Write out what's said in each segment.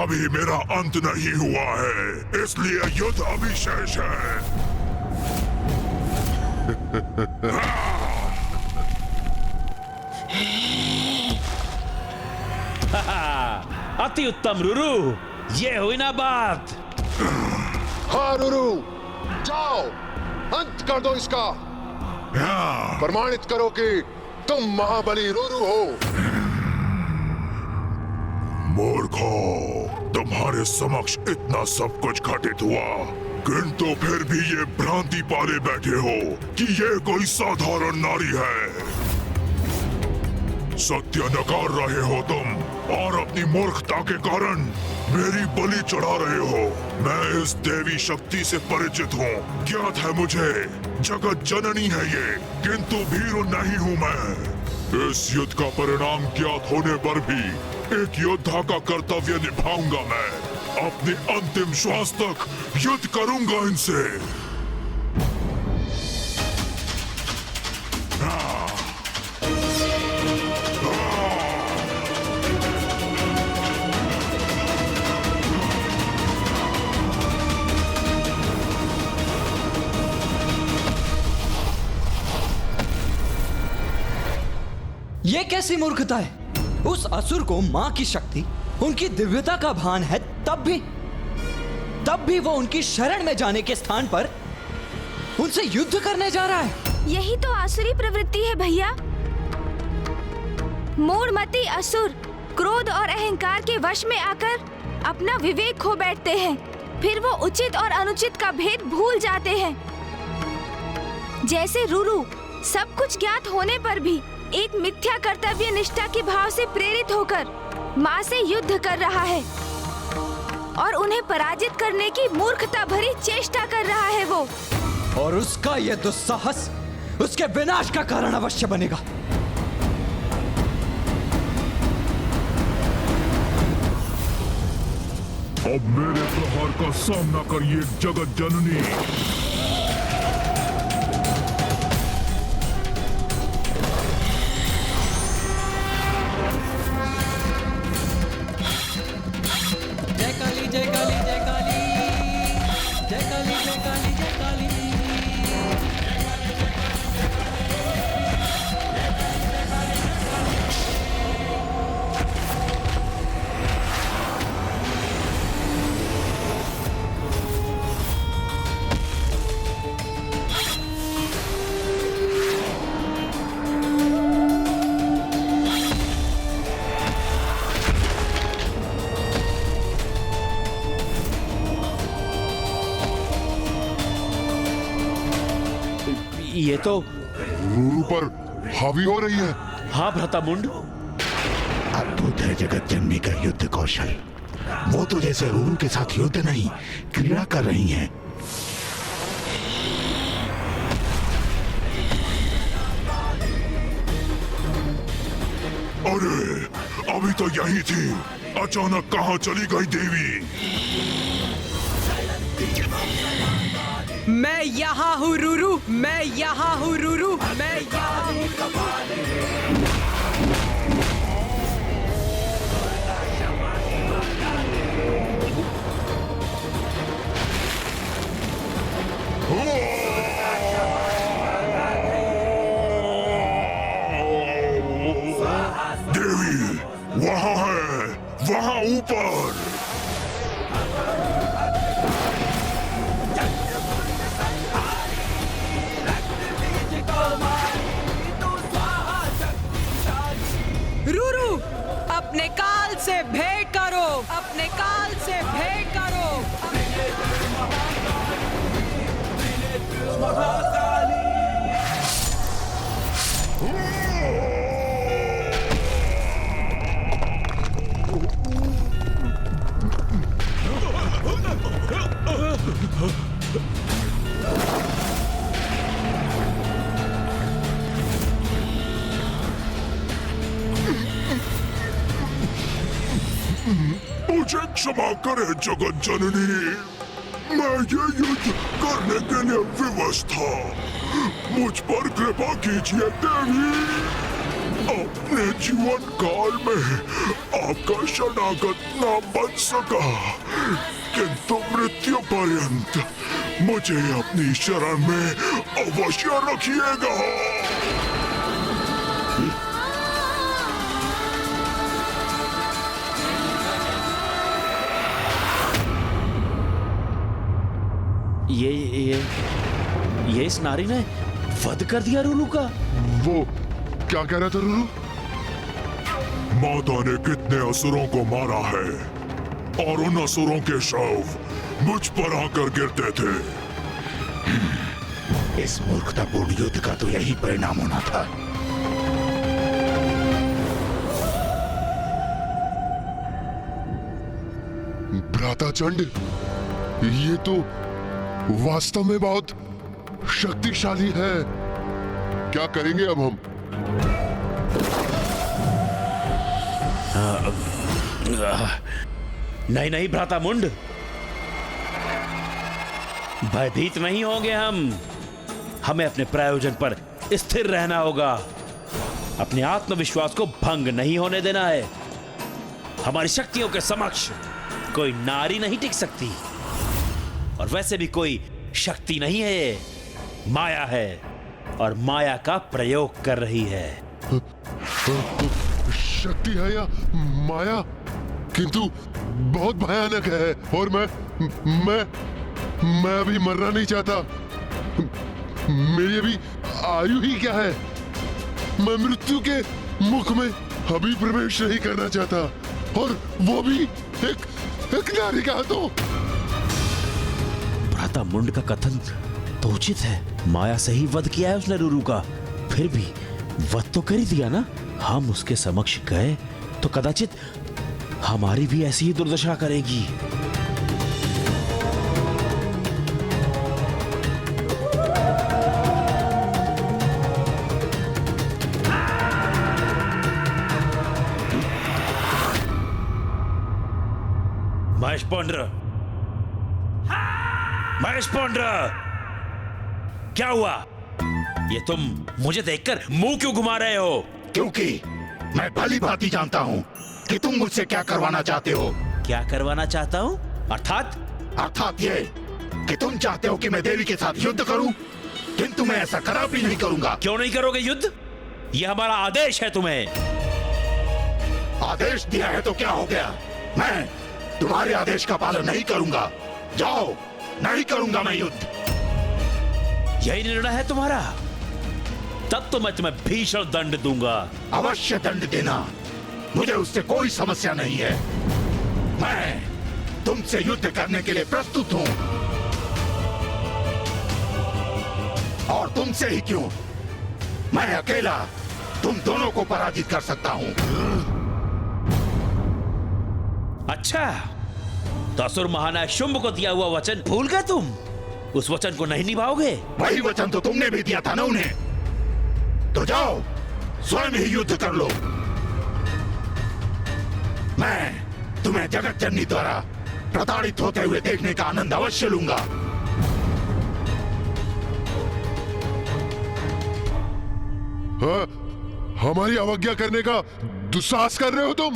अभी मेरा अंत नहीं हुआ है, इसलिए युद्ध अभी शेष है। अति उत्तम रुरु, ये हुई ना बात। हाँ रुरु, जाओ अंत कर दो इसका। प्रमाणित करो कि तुम महाबली रुरु हो। मूर्खो, तुम्हारे समक्ष इतना सब कुछ घटित हुआ, किंतु फिर भी ये भ्रांति पाले बैठे हो कि ये कोई साधारण नारी है। सत्य नकार रहे हो तुम और अपनी मूर्खता के कारण मेरी बलि चढ़ा रहे हो। मैं इस देवी शक्ति से परिचित हूँ, ज्ञात है मुझे, जगत जननी है ये, किंतु भीरू नहीं हूँ मैं। इस युद्ध का परिणाम ज्ञात होने पर भी एक योद्धा का कर्तव्य निभाऊंगा मैं। अपने अंतिम श्वास तक युद्ध करूंगा इनसे। ये कैसी मूर्खता है? उस असुर को मां की शक्ति, उनकी दिव्यता का भान है, तब भी वो उनकी शरण में जाने के स्थान पर उनसे युद्ध करने जा रहा है। यही तो आसुरी प्रवृत्ति है भैया। मूढ़मती असुर क्रोध और अहंकार के वश में आकर अपना विवेक खो बैठते हैं, फिर वो उचित और अनुचित का भेद भूल जाते हैं। जैसे रुरु सब कुछ ज्ञात होने पर भी एक मिथ्या कर्तव्य निष्ठा के भाव से प्रेरित होकर माँ से युद्ध कर रहा है और उन्हें पराजित करने की मूर्खता भरी चेष्टा कर रहा है वो। और उसका यह दुस्साहस उसके विनाश का कारण अवश्य बनेगा। अब मेरे प्रहार का सामना करिए जगत जननी। ये तो रुरु पर हावी हो रही है। हाँ भ्रातामुंड, अद्भुत है जगत जननी का युद्ध कौशल। वो तो जैसे रुरु के साथ युद्ध नहीं, क्रीड़ा कर रही हैं। अरे, अभी तो यही थी, अचानक कहाँ चली गई देवी? मैं यहाँ हूँ रुरु, मैं यहाँ हूँ रुरु, मैं यहाँ हूँ। देवी, वहाँ है, वहाँ ऊपर। रुरु, अपने काल से भेंट करो, अपने काल से भेंट करो। मुझे क्षमा करे जगत जननी, मैं ये युद्ध करने के लिए विवश था। मुझ पर कृपा कीजिए देवी। अपने जीवन काल में आपका शरणागत न बन सका, किंतु मृत्यु पर्यंत मुझे अपनी शरण में अवश्य रखिएगा। ये इस नारी ने वध कर दिया रुरु का। वो क्या कह रहा था रुरु? माता ने कितने असुरों को मारा है और उन असुरों के शव मुझ पर आकर गिरते थे। इस मूर्खतापूर्ण युद्ध का तो यही परिणाम होना था। भ्राता चंड, ये तो वास्तव में बहुत शक्तिशाली है। क्या करेंगे अब हम? नहीं नहीं भ्राता मुंड, भयभीत नहीं होंगे हम। हमें अपने प्रयोजन पर स्थिर रहना होगा। अपने आत्मविश्वास को भंग नहीं होने देना है। हमारी शक्तियों के समक्ष कोई नारी नहीं टिक सकती, और वैसे भी कोई शक्ति नहीं है, माया है, और माया का प्रयोग कर रही है। शक्ति है या माया? किंतु बहुत भयानक है, और मैं अभी मरना नहीं चाहता। मेरी अभी आयु ही क्या है? मैं मृत्यु के मुख में अभी प्रवेश नहीं करना चाहता, और वो भी एक नारी का हाथों। भ्राता मुंड का कथन तो उचित है। माया से ही वध किया है उसने रुरु का, फिर भी वध तो कर ही दिया ना। हम उसके समक्ष गए तो कदाचित हमारी भी ऐसी ही दुर्दशा करेगी। महेश पौंड्र, महेश पौंड्र, क्या हुआ? ये तुम मुझे देखकर मुंह क्यों घुमा रहे हो? क्योंकि मैं भली भांति जानता हूँ कि तुम मुझसे क्या करवाना चाहते हो। क्या करवाना चाहता हूँ? अर्थात ये कि तुम चाहते हो कि मैं देवी के साथ युद्ध करूं, किंतु मैं ऐसा कदापि नहीं करूंगा। क्यों नहीं करोगे युद्ध? ये हमारा आदेश है तुम्हें। आदेश दिया है तो क्या हो गया? मैं तुम्हारे आदेश का पालन नहीं करूंगा। जाओ, नहीं करूंगा मैं युद्ध। यही निर्णय है तुम्हारा? तब तो मैं तुम्हें भीषण दंड दूंगा। अवश्य दंड देना, मुझे उससे कोई समस्या नहीं है। मैं तुमसे युद्ध करने के लिए प्रस्तुत हूं, और तुमसे ही क्यों, मैं अकेला तुम दोनों को पराजित कर सकता हूं। अच्छा, तो असुर महानायक शुंभ को दिया हुआ वचन भूल गए तुम? उस वचन को नहीं निभाओगे? वही वचन तो तुमने भी दिया था ना उन्हें। तो जाओ, स्वयं ही युद्ध कर लो। मैं तुम्हें जगत जननी द्वारा प्रताड़ित होते हुए देखने का आनंद अवश्य लूंगा। हाँ, हमारी अवज्ञा करने का दुस्साहस कर रहे हो तुम।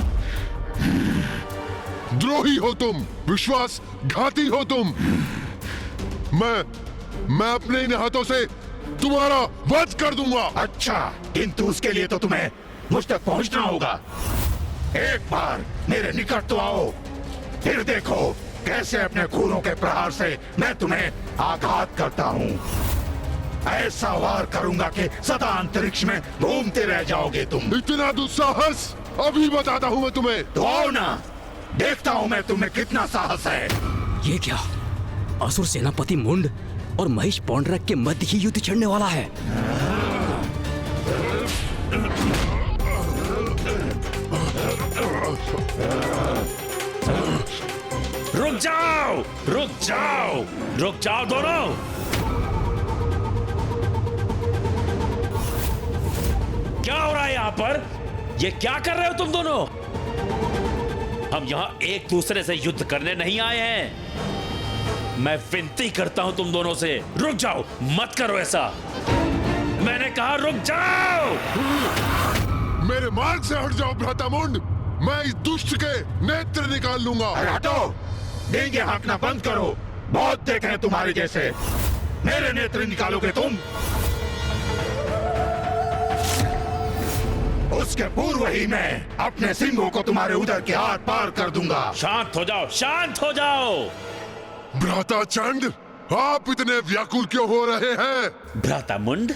द्रोही हो तुम, विश्वासघाती हो तुम। मैं अपने इन हाथों से तुम्हारा वध कर दूंगा। अच्छा, किंतु उसके लिए तो तुम्हें मुझ तक पहुंचना होगा। एक बार मेरे निकट तो आओ, फिर देखो कैसे अपने खूनों के प्रहार से मैं तुम्हें आघात करता हूँ। ऐसा वार करूंगा कि सदा अंतरिक्ष में घूमते रह जाओगे तुम। इतना दुस्साहस? अभी बताता हूँ मैं तुम्हें। तो आओ ना, देखता हूँ मैं तुम्हें कितना साहस है। ये क्या? असुर सेनापति मुंड और महेश पौंड्रक के मध्य ही युद्ध छिड़ने वाला है। रुक जाओ, रुक जाओ, रुक जाओ दोनों। क्या हो रहा है यहाँ पर? ये क्या कर रहे हो तुम दोनों? हम यहाँ एक दूसरे से युद्ध करने नहीं आए हैं। मैं विनती करता हूं तुम दोनों से, रुक जाओ, मत करो ऐसा। मैंने कहा रुक जाओ। मेरे मार्ग से हट जाओ भ्राता मुंड। मैं इस दुष्ट के नेत्र निकाल लूंगा। अरे हटो, देंगे हाँकना बंद करो। बहुत देखे हैं तुम्हारे जैसे। मेरे नेत्र निकालोगे तुम? उसके पूर्व ही मैं अपने सिंहों को तुम्हारे उदर के आर पार कर दूंगा। शांत हो जाओ, शांत हो जाओ। भ्राता चंड, आप इतने व्याकुल क्यों हो रहे हैं? भ्राता मुंड,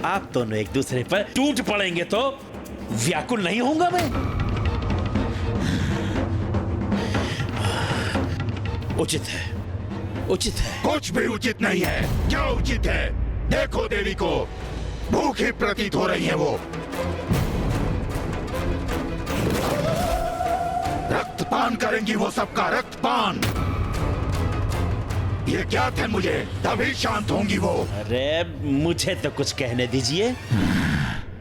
आप दोनों एक दूसरे पर टूट पड़ेंगे तो व्याकुल नहीं होऊंगा मैं। उचित है, उचित है। कुछ भी उचित नहीं है। क्या उचित है? देखो देवी को भूखी प्रतीत हो रही है वो। रक्तपान करेंगी वो, सबका रक्तपान। ये ज्ञात है मुझे, तभी शांत होंगी वो। अरे मुझे तो कुछ कहने दीजिए,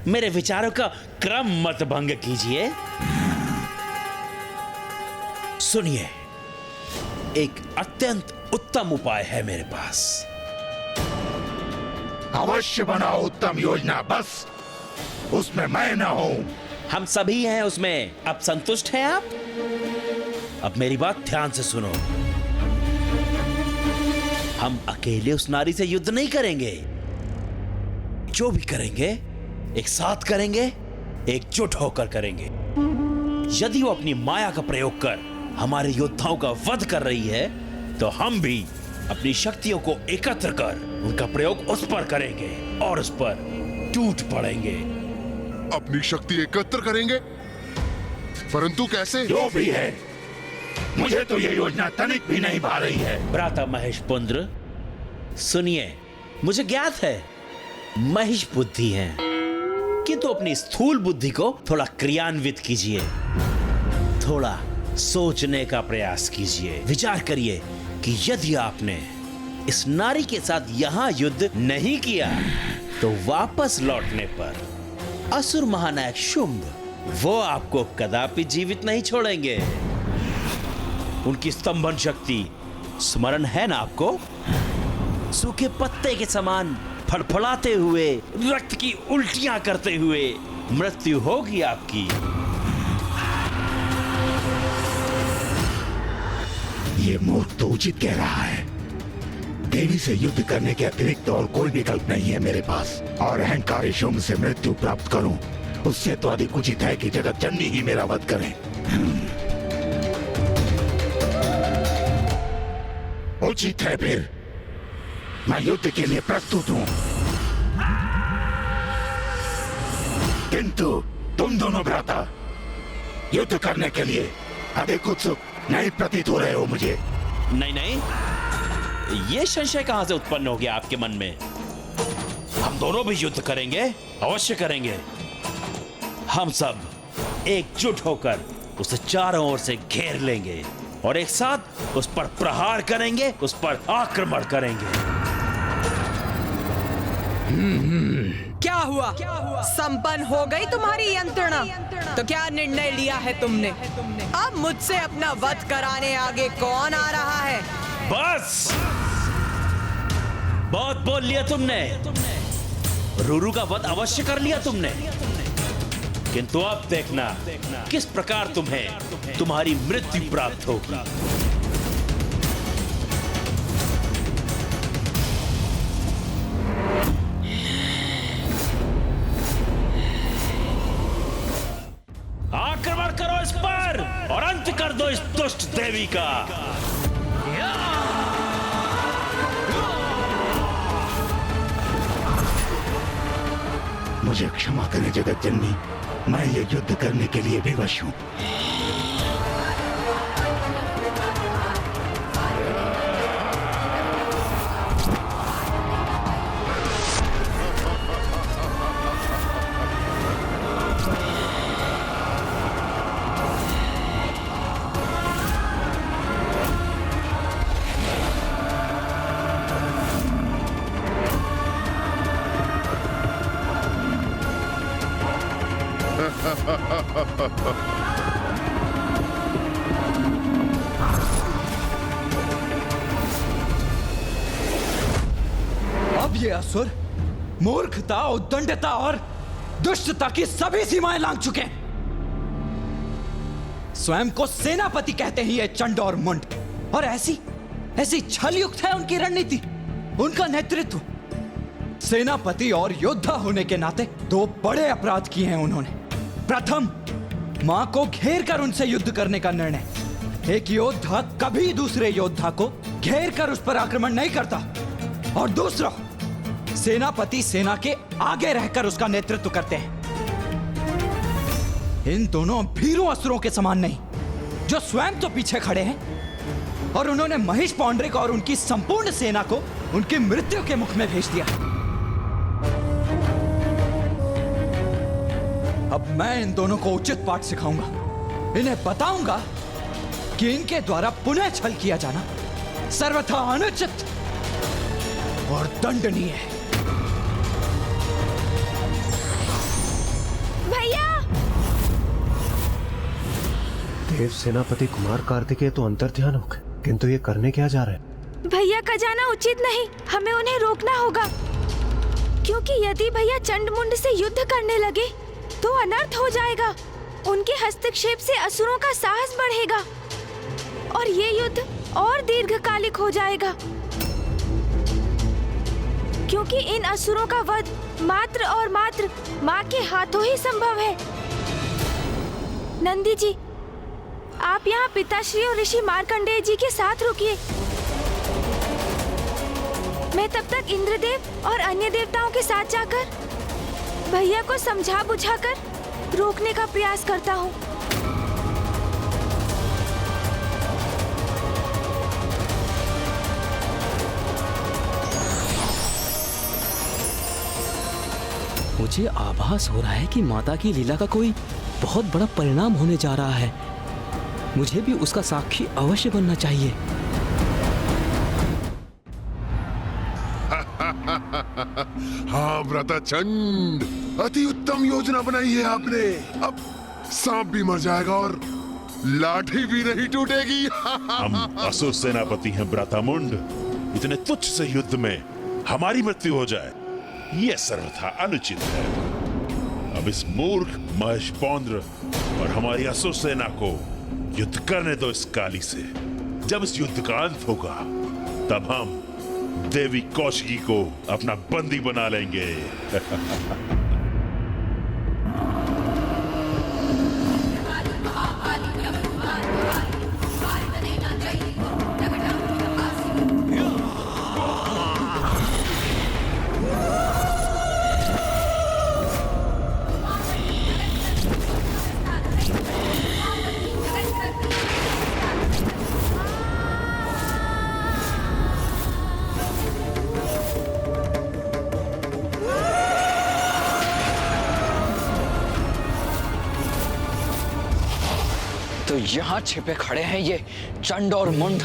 मेरे विचारों का क्रम मत भंग कीजिए। सुनिए, एक अत्यंत उत्तम उपाय है मेरे पास। अवश्य बनाओ उत्तम योजना, बस उसमें मैं न हूं। हम सभी हैं उसमें। अब संतुष्ट हैं आप? अब मेरी बात ध्यान से सुनो। हम अकेले उस नारी से युद्ध नहीं करेंगे। जो भी करेंगे एक साथ करेंगे, एकजुट होकर करेंगे। यदि वो अपनी माया का प्रयोग कर हमारे योद्धाओं का वध कर रही है, तो हम भी अपनी शक्तियों को एकत्र कर उनका प्रयोग उस पर करेंगे और उस पर टूट पड़ेंगे। अपनी शक्ति एकत्र करेंगे, परंतु कैसे? जो भी है, मुझे तो ये योजना तनिक भी नहीं भा रही है। भ्राता महेश पुंद्र, सुनिए, मुझे ज्ञात है महेश बुद्धि है, किंतु अपनी स्थूल बुद्धि को थोड़ा क्रियान्वित कीजिए। थोड़ा सोचने का प्रयास कीजिए। विचार करिए कि यदि आपने इस नारी के साथ यहां युद्ध नहीं किया, तो वापस लौटने पर असुर महानायक शुंभ वो आपको कदापि जीवित नहीं छोड़ेंगे। उनकी स्तंभन शक्ति स्मरण है ना आपको? सूखे पत्ते के समान फड़फड़ाते हुए, रक्त की उल्टियां करते हुए मृत्यु होगी आपकी। ये मूर्ख तो उचित कह रहा है। देवी से युद्ध करने के अतिरिक्त और कोई विकल्प नहीं है मेरे पास। और अहंकारी शुंभ से मृत्यु प्राप्त करूं, उससे तो अधिक उचित है कि जगत जननी ही मेरा वध करें। उचित है फिर मैं युद्ध के लिए प्रस्तुत हूं। किंतु तुम दोनों भ्राता युद्ध करने के लिए अधिक उत्सुक नहीं प्रतीत हो रहे हो मुझे। नहीं नहीं, ये संशय कहां से उत्पन्न हो गया आपके मन में? हम दोनों भी युद्ध करेंगे, अवश्य करेंगे। हम सब एकजुट होकर उसे चारों ओर से घेर लेंगे और एक साथ उस पर प्रहार करेंगे, उस पर आक्रमण करेंगे। क्या हुआ? संपन्न हो गई तुम्हारी यंत्रणा? तो क्या निर्णय लिया है तुमने? अब मुझसे अपना वध कराने आगे कौन आ रहा है? बस बहुत बोल लिया तुमने। रूरू का वध अवश्य कर लिया तुमने, किंतु अब देखना किस प्रकार तुम्हें तुम्हारी मृत्यु प्राप्त होगी। आक्रमण करो इस पर और अंत कर दो इस दुष्ट देवी का। मुझे क्षमा करें जगत जननी, मैं ये युद्ध करने के लिए विवश हूं। अब ये असुर मूर्खता, उद्दंडता और दुष्टता की सभी सीमाएं लांघ चुके हैं। स्वयं को सेनापति कहते हैं ये चंड और मुंड, और ऐसी छलयुक्त है उनकी रणनीति, उनका नेतृत्व। सेनापति और योद्धा होने के नाते दो बड़े अपराध किए हैं उन्होंने। प्रथम, मां को घेर कर उनसे युद्ध करने का निर्णय। एक योद्धा कभी दूसरे योद्धा को घेर कर उस पर आक्रमण नहीं करता। और दूसरा, सेनापति सेना के आगे रहकर उसका नेतृत्व करते हैं। इन दोनों भीरू असुरों के समान नहीं, जो स्वयं तो पीछे खड़े हैं और उन्होंने महिष पौंड्रिक और उनकी संपूर्ण सेना को उनकी मृत्यु के मुख में भेज दिया। अब मैं इन दोनों को उचित पाठ सिखाऊंगा। इन्हें बताऊंगा कि इनके द्वारा पुनः छल किया जाना सर्वथा अनुचित और दंडनीय है। भैया! देव सेनापति कुमार कार्तिकेय तो अंतर्ध्यान हो गए, किंतु ये करने क्या जा रहे हैं? भैया का जाना उचित नहीं, हमें उन्हें रोकना होगा। क्योंकि यदि भैया चंडमुंड से युद्ध करने लगे तो अनर्थ हो जाएगा। उनके हस्तक्षेप से असुरों का साहस बढ़ेगा और ये युद्ध और दीर्घकालिक हो जाएगा। क्योंकि इन असुरों का वध मात्र और मात्र माँ के हाथों ही संभव है। नंदी जी, आप यहाँ पिताश्री और ऋषि मार्कंडेय जी के साथ रुकिए। मैं तब तक इंद्रदेव और अन्य देवताओं के साथ जाकर भैया को समझा बुझाकर रोकने का प्रयास करता हूँ। मुझे आभास हो रहा है कि माता की लीला का कोई बहुत बड़ा परिणाम होने जा रहा है। मुझे भी उसका साक्षी अवश्य बनना चाहिए। हाँ व्रताचंड, अति उत्तम योजना बनाई है आपने। अब सांप भी मर जाएगा और लाठी भी नहीं टूटेगी। हम असुर सेनापति हैं ब्रातामुंड। इतने तुच्छ से युद्ध में हमारी मृत्यु हो जाए, यह सर्वथा अनुचित है। अब इस मूर्ख महेश पौंड्र और हमारी असुर सेना को युद्ध करने दो इस काली से। जब इस युद्ध का अंत होगा तब हम देवी कौशिकी को अपना बंदी बना लेंगे। तो यहाँ छिपे खड़े हैं ये चंड और मुंड।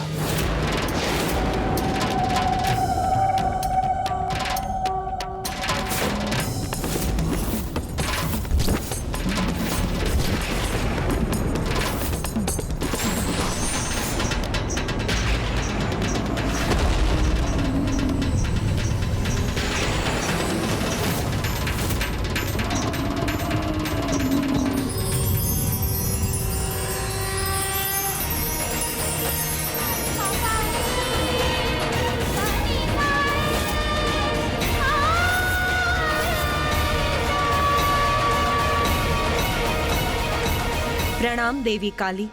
प्रणाम देवी काली,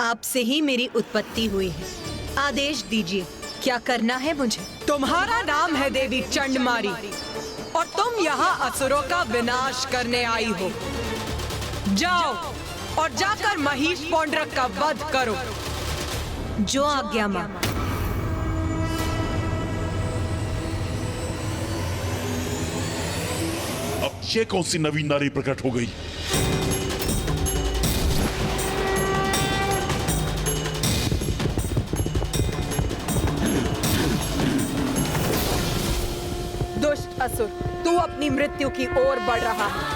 आपसे ही मेरी उत्पत्ति हुई है। आदेश दीजिए, क्या करना है मुझे? तुम्हारा नाम है देवी चंडमारी और तुम यहाँ असुरों का विनाश करने आई हो। जाओ और जाकर महिष पौंड्रक का वध करो। जो आज्ञा मां। अब ये कौन सी नवीन नारी प्रकट हो गई? दुष्ट असुर, तू अपनी मृत्यु की ओर बढ़ रहा है।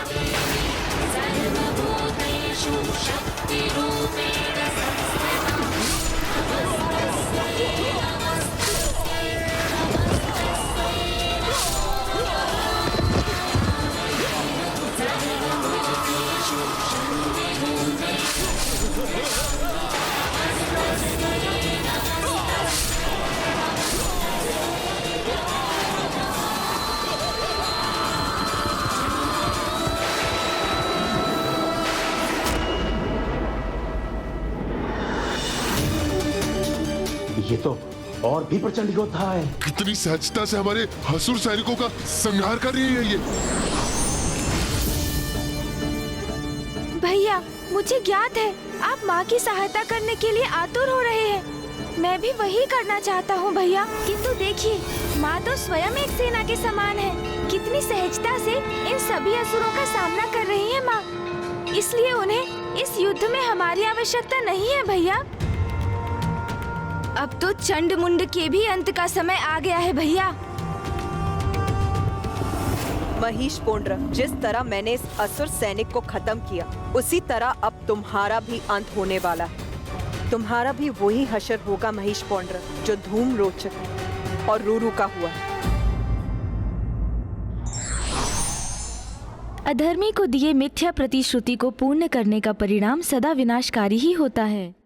और भी प्रचंड योद्धा है। कितनी सहजता से हमारे असुर सैनिकों का संहार कर रही है ये। भैया, मुझे ज्ञात है आप माँ की सहायता करने के लिए आतुर हो रहे हैं। मैं भी वही करना चाहता हूँ भैया, किंतु देखिए माँ तो स्वयं एक सेना के समान है। कितनी सहजता से इन सभी असुरों का सामना कर रही है माँ। इसलिए उन्हें इस युद्ध में हमारी आवश्यकता नहीं है भैया। अब तो चंड मुंड के भी अंत का समय आ गया है भैया। महिष पोंड्र, जिस तरह मैंने इस असुर सैनिक को खत्म किया, उसी तरह अब तुम्हारा भी अंत होने वाला है। तुम्हारा भी वही हशर होगा महिष पोंड्र, जो धूम रोचक और रूरू का हुआ है। अधर्मी को दिए मिथ्या प्रतिश्रुति को पूर्ण करने का परिणाम सदा विनाशकारी ही होता है।